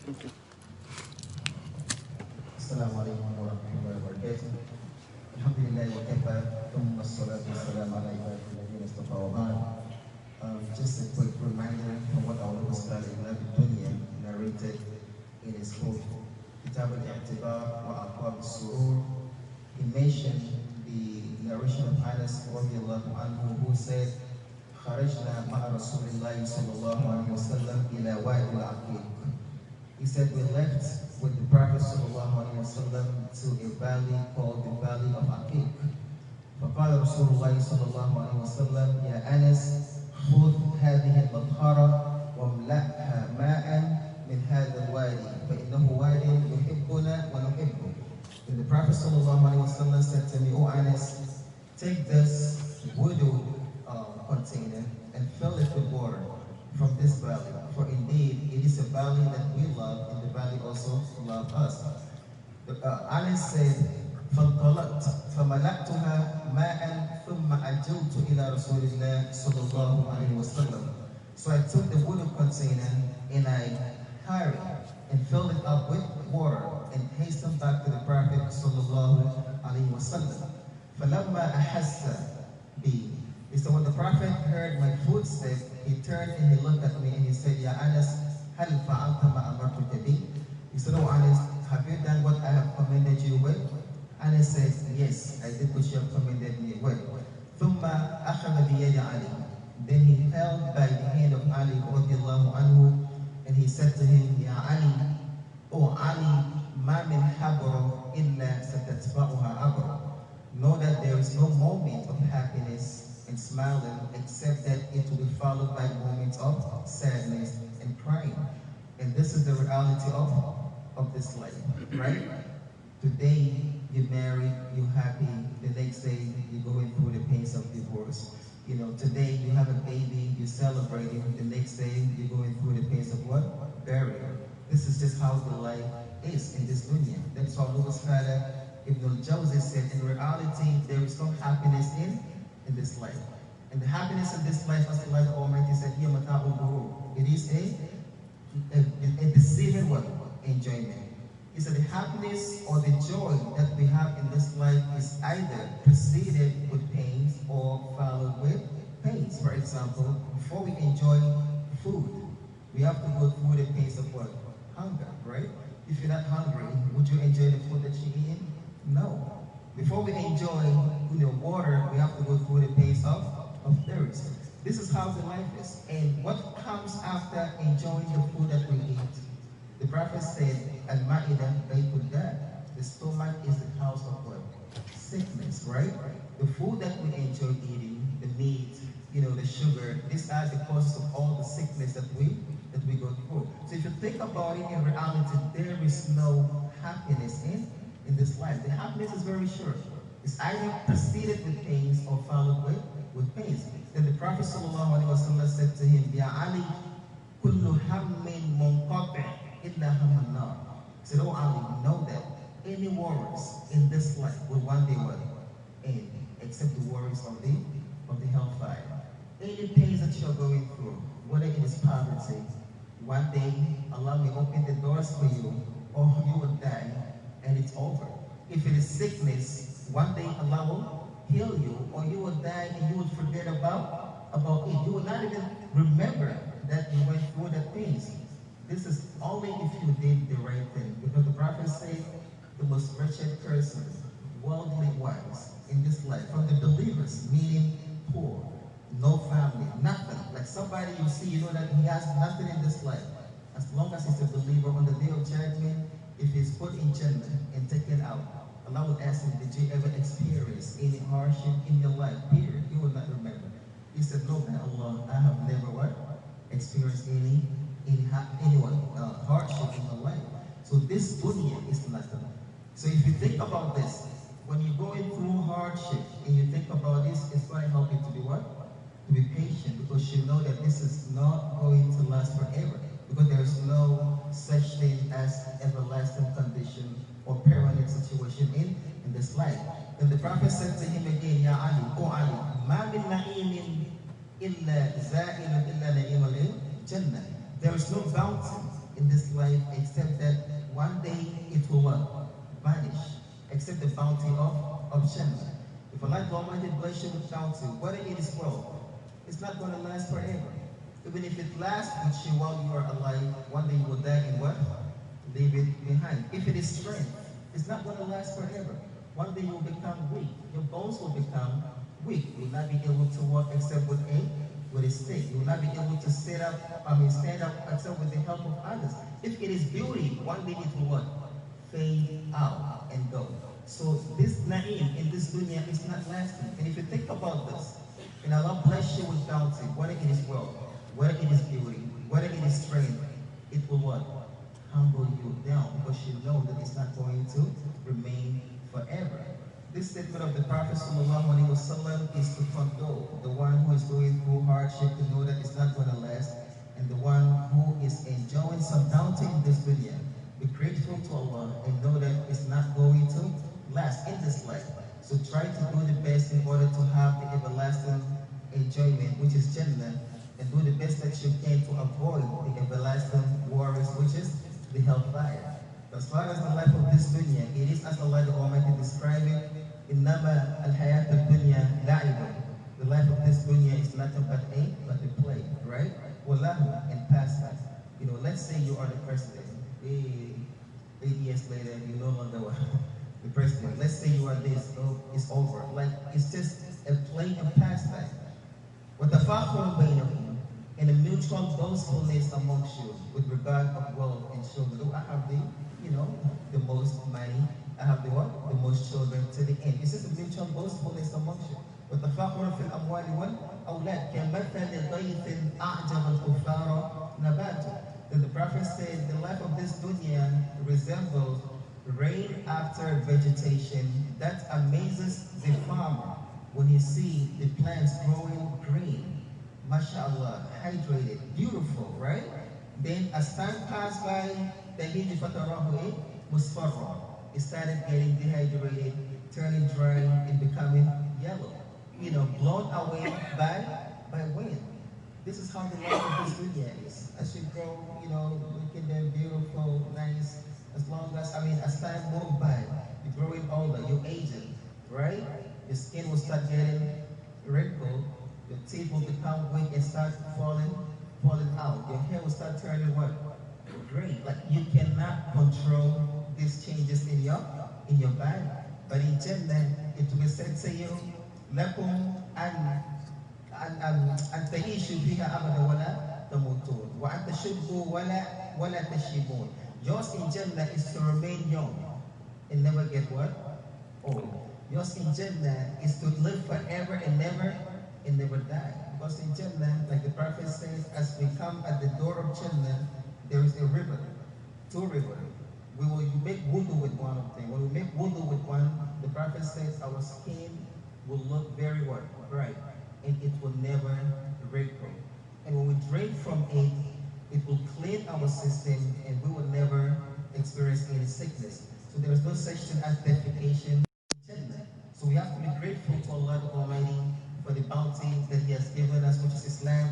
السلام عليكم ورحمة الله وبركاته. الحمد لله وكفى ثم الصلاة والسلام على عباد الذين اصطفى وبعد. Just a quick reminder from what our Lord Ibn Dunya narrated in his book Kitab al-I'tibar wa Aqab al-Surur. He mentioned the narration of Anas radiallahu anhu who said, خرجنا مع رسول الله صلى الله عليه وسلم إلى وادي العقيق. He said we left with the Prophet sallallahu alaihi wasallam to a valley called the Valley of Aqiq. فقال رسول الله صلى الله عليه وسلم يا أنس خذ هذه المطهرة واملأها ماء من هذا الوادي فإنه واد يحبنا ونحبه. And the Prophet sallallahu alaihi wasallam said to me, O Anas, take this wudu container and fill it with water from this valley. For indeed, it is a valley that we love, and the valley also loves us. Anas said, فانطلقت فملأتها ماء ثم أجلت إلى رسول الله صلى الله عليه وسلم. So I took the wooden container and I hurried and filled it up with water and hastened back to the Prophet صلى الله عليه وسلم. فلما أحس بي. So when the Prophet heard my footsteps, he turned and he looked at me and he said, Ya Anas, هل فعلت ما أمرتك به? He said, Oh Anas, have you done what I have commanded you with? Anas said, yes, I did what you have commanded me with. ثم أخذ بيد علي. Then he held by the hand of Ali radiallahu anhu and he said to him, Ya Ali, O Ali, ما من حبر إلا ستتبعها عبر. Know that there is no moment of happiness and smiling except that it will be followed by moments of sadness and crying. And this is the reality of this life, right? Today you're married, you're happy, the next day you're going through the pains of divorce. You know, today you have a baby, you're celebrating, the next day you're going through the pains of what? Burial. This is just how the life is in this dunya. That's why Lord's father Ibn al-Jawzi said, in reality there is no happiness in this life. And the happiness in this life, as Allah Almighty said, it is a deceiving one, enjoyment. He said the happiness or the joy that we have in this life is either preceded with pains or followed with pains. For example, before we enjoy food, we have to go through the pains of what? Hunger, right? If you're not hungry, would you enjoy the food that you're eating? No. Before we enjoy water, we have to go through the pains of thirst. This is how the life is. And what comes after enjoying the food that we eat? The Prophet said, Al-Ma'idah Baytul Da. The stomach is the house of what? Sickness, right? The food that we enjoy eating, the meat, the sugar, these are the causes of all the sickness that we go through. So if you think about it, in reality, there is no happiness in this life. The happiness is very short. It's either preceded with pains or followed with pains. Then the Prophet ﷺ said to him, Ya Ali, kullu hammin munqati' illa hamman nar. He said, Oh Ali, know that any worries in this life will one day end, except the worries of the hellfire. Any pains that you're going through, whether it is poverty, one day Allah may open the doors for you, or you will die and it's over. If it is sickness, one day Allah will heal you, or you will die and you will forget about it. You will not even remember that you went through that pains. This is only if you did the right thing. Because the Prophet said the most wretched person, worldly wise, in this life, from the believers, meaning poor, no family, nothing. Like somebody you see, you know that he has nothing in this life. As long as he's a believer, on the day of judgment, if he's put in Jannah and taken out, Allah will ask him, did you ever experience any hardship in your life? Period. He will not remember. He said, no, man, Allah, I have never experienced any hardship in my life. So this dunya is nothing. So if you think about this, when you're going through hardship and you think about this, it's going to help you to be what? To be patient, because you know that this is not going to last forever. Because there is no such thing as everlasting condition or permanent situation in this life. And the Prophet said to him again, Ya Ali, O Ali, ma min na'imin illa za'ilun illa na'im al-jannah. There is no bounty in this life except that one day it will what? Vanish. Except the bounty of Jannah. If Allah Almighty bless you with bounty, whether it is wealth, it's not going to last forever. Even if it lasts with you while you are alive, one day you will die and what? Leave it behind. If it is strength, it's not going to last forever. One day you will become weak. Your bones will become weak. You will not be able to walk except with a stick. You will not be able to stand up except with the help of others. If it is beauty, one day it will what? Fade out and go. So this na'im in this dunya is not lasting. And if you think about this, and Allah bless you with bounty, whether it is wealth, whether it is beauty, whether it is strength, it will what? Humble you down, because you know that it's not going to remain forever. This statement of the Prophet ﷺ is to condole the one who is going through hardship, to know that it's not going to last, and the one who is enjoying some bounty in this dunya. Be grateful to Allah and know that it's not going to last in this life. So try to do the best in order to have the everlasting enjoyment, which is Jannah, and do the best that you can to avoid the everlasting worries, which is the hellfire. As far as the life of this dunya, it is as Allah the Almighty described it, إِنَّمَا الْحَيَاةُ الدُّنْيَا لَعِبٌ. The life of this dunya is nothing but a play, right? وَلَهُ and pastime. Let's say you are the president. 8 years later, you no longer the president. Let's say you are this, it's over. Like, it's just a play and pastime. وَتَفَاخُرٌ بَيْنَكُمْ, and a mutual boastfulness amongst you with regard of wealth and children. Oh, I have the most money. I have the what? The most children to the end. It's just a mutual boastfulness amongst you. وَتَفَاخُرٌ فِي الْأَمْوَالِ وَالْأَوْلَادِ كَمَثَلِ غَيْثٍ أَعْجَبَ الْكُفَّارَ نَبَاتُهُ. Then the Prophet said, the life of this dunya resembles rain after vegetation that amazes the farmer when he sees the plants growing green. MashaAllah, hydrated, beautiful, right? Then as time passed by, it started getting dehydrated, turning dry, and becoming yellow. Blown away by wind. This is how the life of this dunya is. As you grow, looking there beautiful, nice. As time moves by, you're growing older, you're aging, right? Your skin will start getting wrinkled, your teeth will become weak and start falling out. Your hair will start turning what? Gray. Like, you cannot control these changes in your body. But in Jannah, it will be said to you, لَكُمْ أَن تَعِيشُوا فِيهَا أَبَدًا وَلَا تَمُوتُونَ وَأَن تَشُبُّوا وَلَا تَشِيبُونَ. Yours in Jannah is to remain young and never get what? Old. Yours in Jannah is to live forever and never die. Because in Jannah, like the Prophet says, as we come at the door of Jannah, there is a river, 2 rivers. You make wudu with one of them. When we make wudu with one, the Prophet says our skin will look very bright, and it will never wrinkle. And when we drink from it, it will clean our system, and we will never experience any sickness. So there is no such thing as defecation. So we have to be grateful to Allah the Almighty for the bounty that He has given us, which is Islam,